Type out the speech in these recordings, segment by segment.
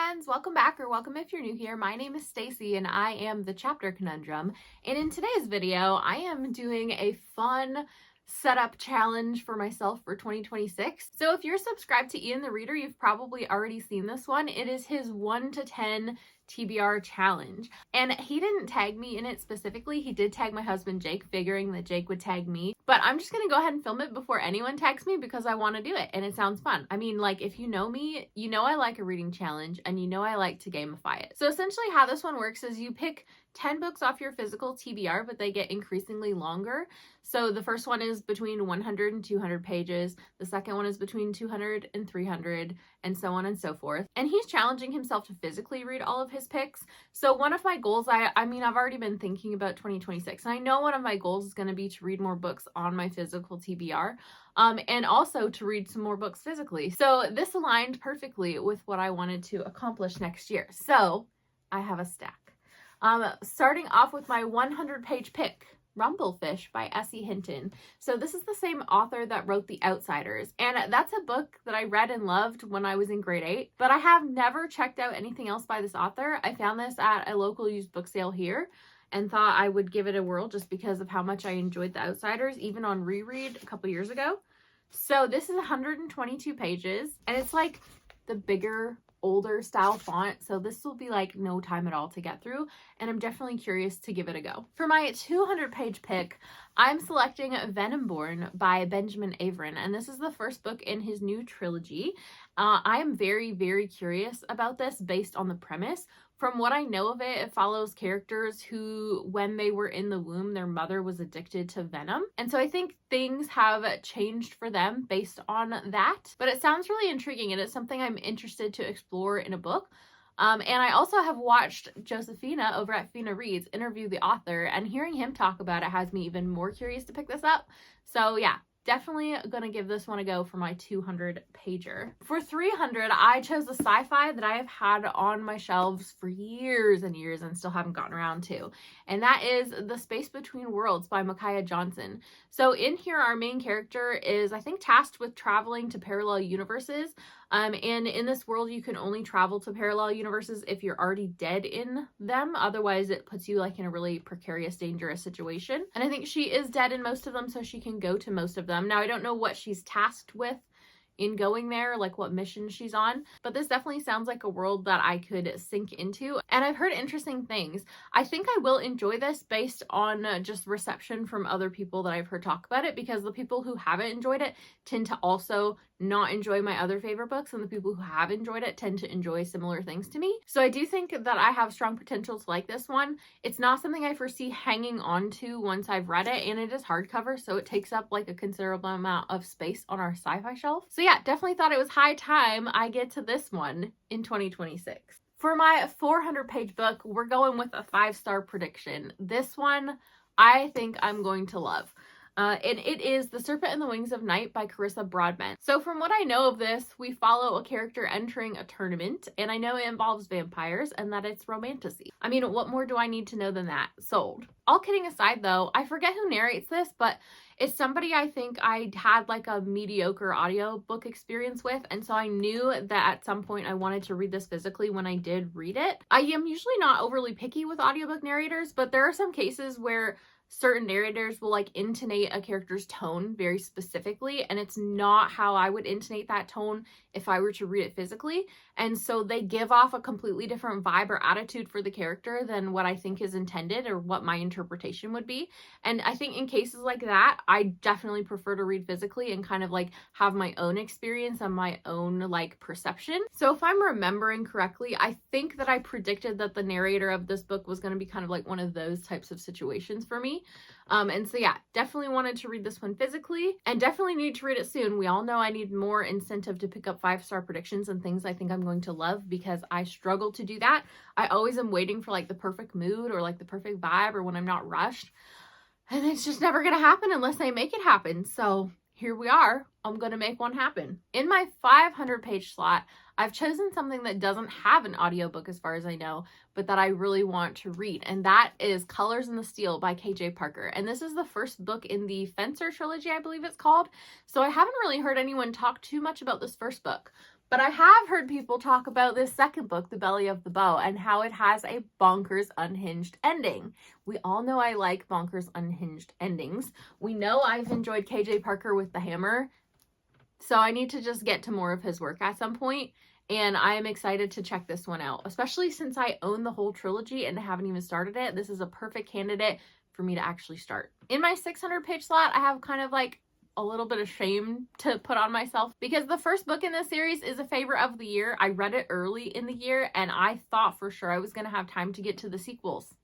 friends, welcome back, or welcome if you're new here. My name is Stacy and I am the Chapter Conundrum. And in today's video, I am doing a fun setup challenge for myself for 2026. So if you're subscribed to Ian the Reader, you've probably already seen this one. It is his 1 to 10 TBR challenge. And he didn't tag me in it specifically. He did tag my husband Jake, figuring that Jake would tag me. But I'm just gonna go ahead and film it before anyone tags me because I want to do it and it sounds fun. I mean, like, if you know me, you know I like a reading challenge and you know I like to gamify it. So essentially how this one works is you pick 10 books off your physical TBR, but they get increasingly longer. So the first one is between 100 and 200 pages. The second one is between 200 and 300, and so on and so forth. And he's challenging himself to physically read all of his picks. So one of my goals, I've already been thinking about 2026, and I know one of my goals is going to be to read more books on my physical TBR, and also to read some more books physically. So this aligned perfectly with what I wanted to accomplish next year. So I have a stack. Starting off with my 100-page pick, Rumblefish by S.E. Hinton. So this is the same author that wrote The Outsiders, and that's a book that I read and loved when I was in grade 8, but I have never checked out anything else by this author. I found this at a local used book sale here and thought I would give it a whirl just because of how much I enjoyed The Outsiders, even on reread a couple years ago. So this is 122 pages, and it's like the bigger, older style font, so this will be like no time at all to get through, and I'm definitely curious to give it a go. For my 200-page pick, I'm selecting Venomborn by Benjamin Aeveryn, and this is the first book in his new trilogy. I am very, very curious about this based on the premise. From what I know of it, it follows characters who, when they were in the womb, their mother was addicted to venom. And so I think things have changed for them based on that. But it sounds really intriguing, and it's something I'm interested to explore in a book. And I also have watched Josephina over at Fina Reads interview the author, and hearing him talk about it has me even more curious to pick this up. So yeah, definitely gonna give this one a go for my 200-pager. For 300, I chose a sci-fi that I have had on my shelves for years and years and still haven't gotten around to, and that is The Space Between Worlds by Micaiah Johnson. So in here, our main character is, I think, tasked with traveling to parallel universes, and in this world, you can only travel to parallel universes if you're already dead in them. Otherwise, it puts you like in a really precarious, dangerous situation. And I think she is dead in most of them, so she can go to most of them. Now, I don't know what she's tasked with in going there, like what mission she's on, but this definitely sounds like a world that I could sink into, and I've heard interesting things. I think I will enjoy this based on just reception from other people that I've heard talk about it, because the people who haven't enjoyed it tend to also not enjoy my other favorite books, and the people who have enjoyed it tend to enjoy similar things to me. So I do think that I have strong potential to like this one. It's not something I foresee hanging on to once I've read it, and it is hardcover, so it takes up like a considerable amount of space on our sci-fi shelf. So yeah, definitely thought it was high time I get to this one in 2026. For my 400-page book, we're going with a 5-star prediction. This one I think I'm going to love. And it is The Serpent and the Wings of Night by Carissa Broadbent. So from what I know of this, we follow a character entering a tournament, and I know it involves vampires and that it's romantasy. I mean, what more do I need to know than that? Sold. All kidding aside though, I forget who narrates this, but it's somebody I think I had like a mediocre audiobook experience with, and so I knew that at some point I wanted to read this physically when I did read it. I am usually not overly picky with audiobook narrators, but there are some cases where certain narrators will like intonate a character's tone very specifically, and it's not how I would intonate that tone if I were to read it physically, and so they give off a completely different vibe or attitude for the character than what I think is intended or what my interpretation would be. And I think in cases like that, I definitely prefer to read physically and kind of like have my own experience and my own like perception. So if I'm remembering correctly, I think that I predicted that the narrator of this book was going to be kind of like one of those types of situations for me. And so yeah, definitely wanted to read this one physically, and definitely need to read it soon. We all know I need more incentive to pick up 5-star predictions and things I think I'm going to love, because I struggle to do that. I always am waiting for like the perfect mood or like the perfect vibe, or when I'm not rushed, and it's just never gonna happen unless I make it happen. So here we are. I'm gonna make one happen. In my 500-page slot, I've chosen something that doesn't have an audiobook as far as I know, but that I really want to read, and that is Colors in the Steel by KJ Parker. And this is the first book in the Fencer trilogy, I believe it's called. So I haven't really heard anyone talk too much about this first book, But I have heard people talk about this second book, The Belly of the Bow, and how it has a bonkers unhinged ending. We all know I like bonkers unhinged endings. We know I've enjoyed KJ Parker with The Hammer, so I need to just get to more of his work at some point. And I am excited to check this one out, especially since I own the whole trilogy and haven't even started it. This is a perfect candidate for me to actually start. In my 600-page slot, I have kind of like a little bit of shame to put on myself because the first book in this series is a favorite of the year. I read it early in the year and I thought for sure I was going to have time to get to the sequels.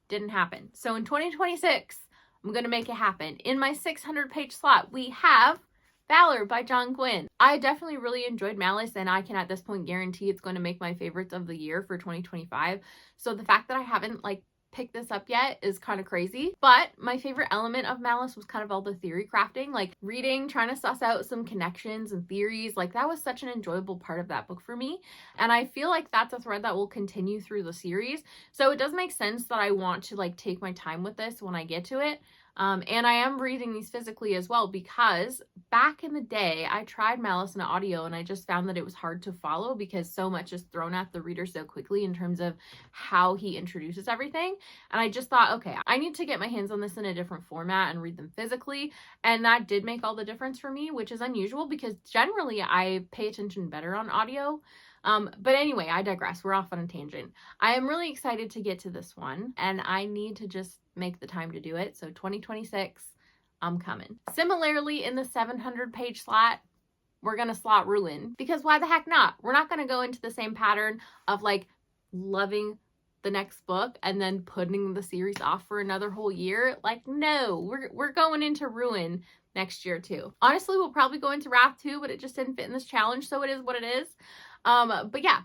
Didn't happen. So in 2026, I'm going to make it happen. In my 600-page slot, we have Valor by John Gwynne. I definitely really enjoyed Malice, and I can at this point guarantee it's going to make my favorites of the year for 2025. So the fact that I haven't picked this up yet is kind of crazy. But my favorite element of Malice was kind of all the theory crafting, like reading, trying to suss out some connections and theories. Like that was such an enjoyable part of that book for me. And I feel like that's a thread that will continue through the series. So it does make sense that I want to take my time with this when I get to it. And I am reading these physically as well because back in the day, I tried Malice in audio and I just found that it was hard to follow because so much is thrown at the reader so quickly in terms of how he introduces everything. And I just thought, okay, I need to get my hands on this in a different format and read them physically. And that did make all the difference for me, which is unusual because generally I pay attention better on audio. But anyway, I digress. We're off on a tangent. I am really excited to get to this one and I need to just make the time to do it. So 2026, I'm coming. Similarly, in the 700-page slot, we're going to slot Ruin because why the heck not? We're not going to go into the same pattern of loving the next book and then putting the series off for another whole year. No, we're going into Ruin next year too. Honestly, we'll probably go into Wrath too, but it just didn't fit in this challenge, so it is what it is. But yeah,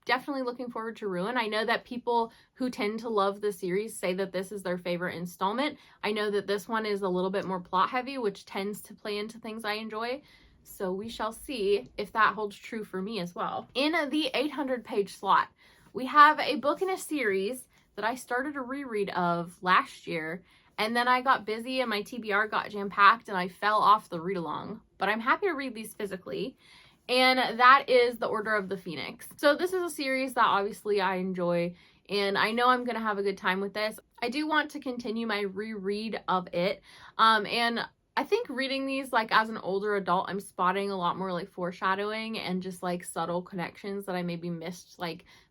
definitely looking forward to Ruin. I know that people who tend to love the series say that this is their favorite installment. I know that this one is a little bit more plot heavy, which tends to play into things I enjoy. So we shall see if that holds true for me as well. In the 800-page slot, we have a book in a series that I started a reread of last year, and then I got busy and my TBR got jam-packed and I fell off the read-along. But I'm happy to read these physically. And that is The Order of the Phoenix. So this is a series that obviously I enjoy, and I know I'm going to have a good time with this. I do want to continue my reread of it. And I think reading these as an older adult, I'm spotting a lot more foreshadowing and just subtle connections that I maybe missed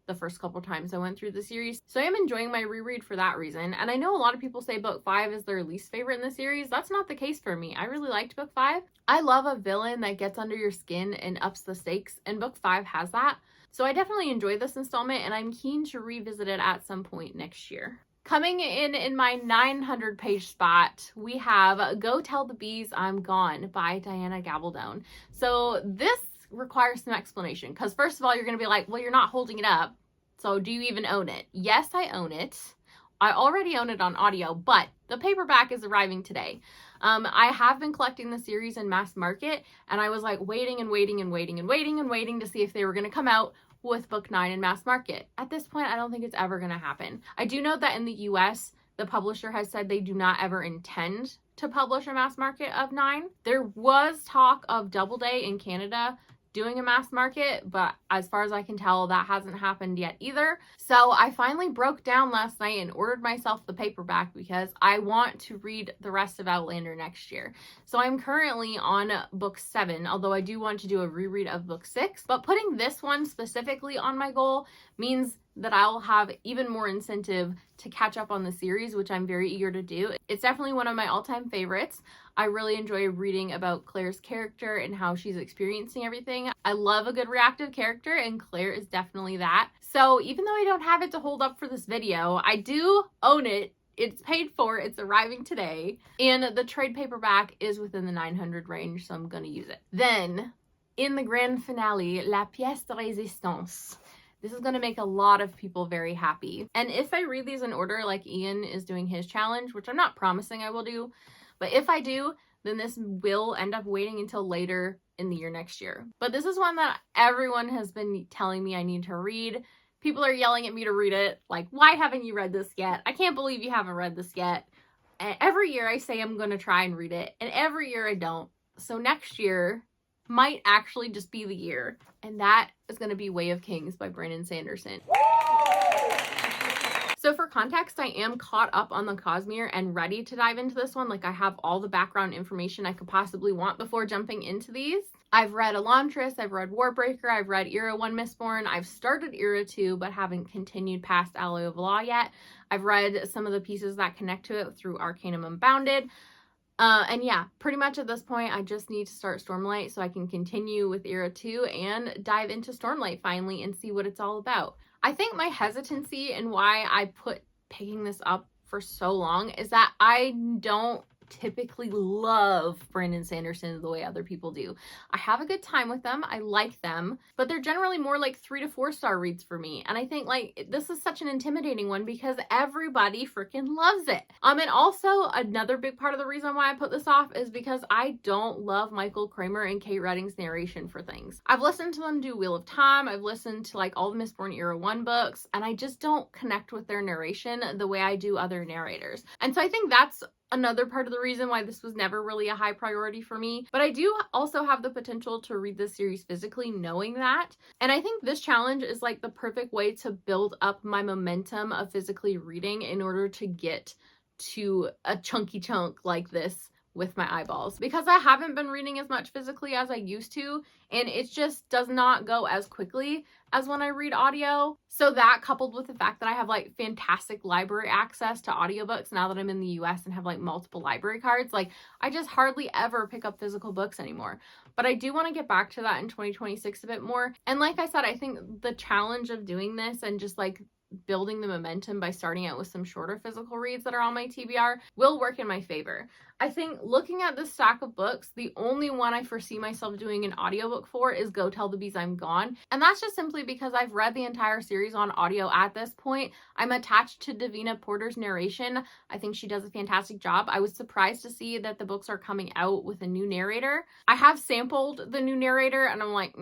the first couple times I went through the series. So I am enjoying my reread for that reason. And I know a lot of people say book 5 is their least favorite in the series. That's not the case for me. I really liked book 5. I love a villain that gets under your skin and ups the stakes, and book 5 has that. So I definitely enjoyed this installment and I'm keen to revisit it at some point next year. Coming in my 900-page spot, we have Go Tell the Bees I'm Gone by Diana Gabaldon. So this requires some explanation because first of all, you're going to be like, well, you're not holding it up. So do you even own it? Yes, I own it. I already own it on audio, but the paperback is arriving today. I have been collecting the series in mass market and I was waiting to see if they were going to come out with book 9 in mass market. At this point, I don't think it's ever going to happen. I do know that in the US, the publisher has said they do not ever intend to publish a mass market of 9. There was talk of Doubleday in Canada doing a mass market, but as far as I can tell, that hasn't happened yet either. So I finally broke down last night and ordered myself the paperback because I want to read the rest of Outlander next year. So I'm currently on book 7, although I do want to do a reread of book 6, but putting this one specifically on my goal means that I'll have even more incentive to catch up on the series, which I'm very eager to do. It's definitely one of my all-time favorites. I really enjoy reading about Claire's character and how she's experiencing everything. I love a good reactive character, and Claire is definitely that. So even though I don't have it to hold up for this video, I do own it. It's paid for, it's arriving today, and the trade paperback is within the 900 range, so I'm gonna use it. Then, in the grand finale, La Pièce de Résistance. This is going to make a lot of people very happy. And if I read these in order, like Ian is doing his challenge, which I'm not promising I will do, but if I do, then this will end up waiting until later in the year next year. But this is one that everyone has been telling me I need to read. People are yelling at me to read it. Why haven't you read this yet? I can't believe you haven't read this yet. And every year I say I'm going to try and read it, and every year I don't. So next year, might actually just be the year. And that is going to be Way of Kings by Brandon Sanderson. So for context, I am caught up on the Cosmere and ready to dive into this one. Like, I have all the background information I could possibly want before jumping into these. I've read Elantris, I've read Warbreaker, I've read Era 1 Mistborn, I've started Era 2 but haven't continued past Alloy of Law yet. I've read some of the pieces that connect to it through Arcanum Unbounded. And yeah, pretty much at this point, I just need to start Stormlight so I can continue with Era 2 and dive into Stormlight finally and see what it's all about. I think my hesitancy and why I put picking this up for so long is that I don't typically love Brandon Sanderson the way other people do. I have a good time with them. I like them, but they're generally more like 3 to 4 star reads for me. And I think like this is such an intimidating one because everybody freaking loves it. And also another big part of the reason why I put this off is because I don't love Michael Kramer and Kate Redding's narration for things. I've listened to them do Wheel of Time. I've listened to like all the Mistborn Era 1 books, and I just don't connect with their narration the way I do other narrators. And so I think that's another part of the reason why this was never really a high priority for me. But I do also have the potential to read this series physically, knowing that. And I think this challenge is like the perfect way to build up my momentum of physically reading in order to get to a chunky chunk like this with my eyeballs, because I haven't been reading as much physically as I used to, and it just does not go as quickly as when I read audio. So that, coupled with the fact that I have like fantastic library access to audiobooks now that I'm in the US and have like multiple library cards, like I just hardly ever pick up physical books anymore. But I do want to get back to that in 2026 a bit more. And like I said, I think the challenge of doing this and just like building the momentum by starting out with some shorter physical reads that are on my TBR will work in my favor. I think looking at this stack of books, the only one I foresee myself doing an audiobook for is Go Tell the Bees I'm Gone. And that's just simply because I've read the entire series on audio at this point. I'm attached to Davina Porter's narration. I think she does a fantastic job. I was surprised to see that the books are coming out with a new narrator. I have sampled the new narrator and I'm like,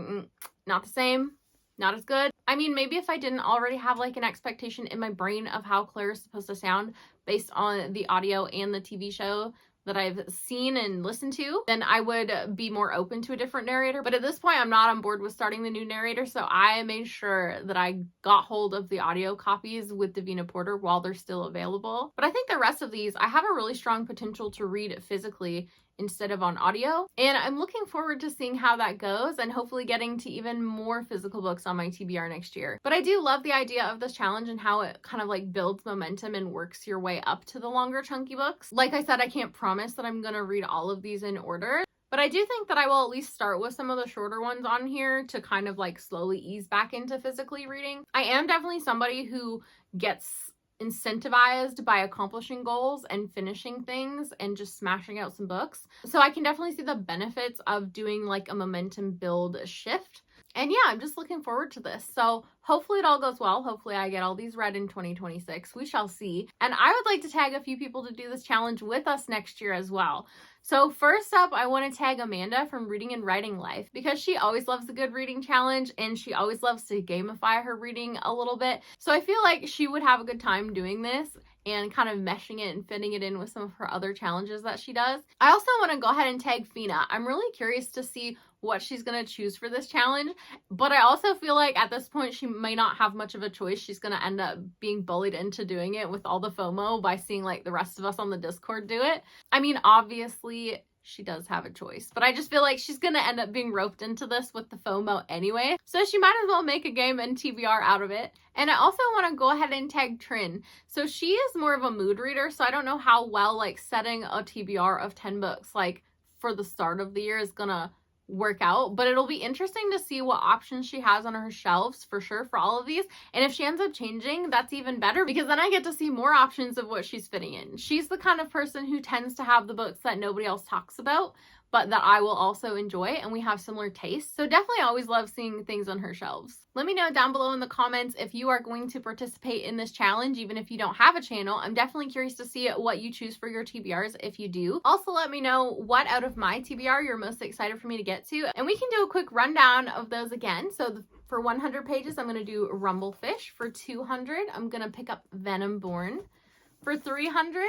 not the same. Not as good. I mean, maybe if I didn't already have like an expectation in my brain of how Claire is supposed to sound based on the audio and the TV show that I've seen and listened to, then I would be more open to a different narrator. But at this point, I'm not on board with starting the new narrator, so I made sure that I got hold of the audio copies with Davina Porter while they're still available. But I think the rest of these, I have a really strong potential to read physically instead of on audio, and I'm looking forward to seeing how that goes and hopefully getting to even more physical books on my TBR next year. But I do love the idea of this challenge and how it kind of like builds momentum and works your way up to the longer chunky books. Like I said, I can't promise that I'm gonna read all of these in order, but I do think that I will at least start with some of the shorter ones on here to kind of like slowly ease back into physically reading. I am definitely somebody who gets incentivized by accomplishing goals and finishing things and just smashing out some books. So I can definitely see the benefits of doing like a momentum build shift. And yeah, I'm just looking forward to this. So hopefully it all goes well. Hopefully I get all these read in 2026. We shall see. And I would like to tag a few people to do this challenge with us next year as well. So first up, I want to tag Amanda from Reading and Writing Life, because she always loves a good reading challenge and she always loves to gamify her reading a little bit. So I feel like she would have a good time doing this and kind of meshing it and fitting it in with some of her other challenges that she does. I also want to go ahead and tag Fina. I'm really curious to see what she's going to choose for this challenge, but I also feel like at this point she may not have much of a choice. She's going to end up being bullied into doing it with all the FOMO by seeing like the rest of us on the Discord do it. I mean, obviously she does have a choice, but I just feel like she's going to end up being roped into this with the FOMO anyway, so she might as well make a game and TBR out of it. And I also want to go ahead and tag Trin. So she is more of a mood reader, so I don't know how well like setting a TBR of 10 books like for the start of the year is gonna work out, but it'll be interesting to see what options she has on her shelves for sure for all of these. And if she ends up changing, that's even better, because then I get to see more options of what she's fitting in. She's the kind of person who tends to have the books that nobody else talks about, but that I will also enjoy, and we have similar tastes. So definitely always love seeing things on her shelves. Let me know down below in the comments if you are going to participate in this challenge, even if you don't have a channel. I'm definitely curious to see what you choose for your TBRs if you do. Also, let me know what out of my TBR you're most excited for me to get to, and we can do a quick rundown of those again. So for 100 pages, I'm going to do Rumblefish. For 200, I'm going to pick up Venomborn. For 300,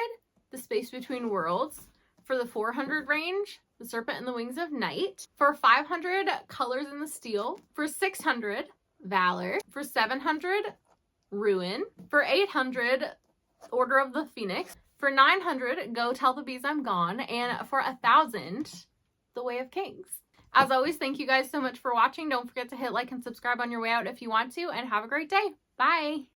The Space Between Worlds. For the 400 range, the Serpent and the Wings of Night. For 500, Colors in the Steel. For 600, Valor. For 700, Ruin. For 800, Order of the Phoenix. For 900, Go Tell the Bees I'm Gone. And for 1,000, The Way of Kings. As always, thank you guys so much for watching. Don't forget to hit like and subscribe on your way out if you want to, and have a great day. Bye!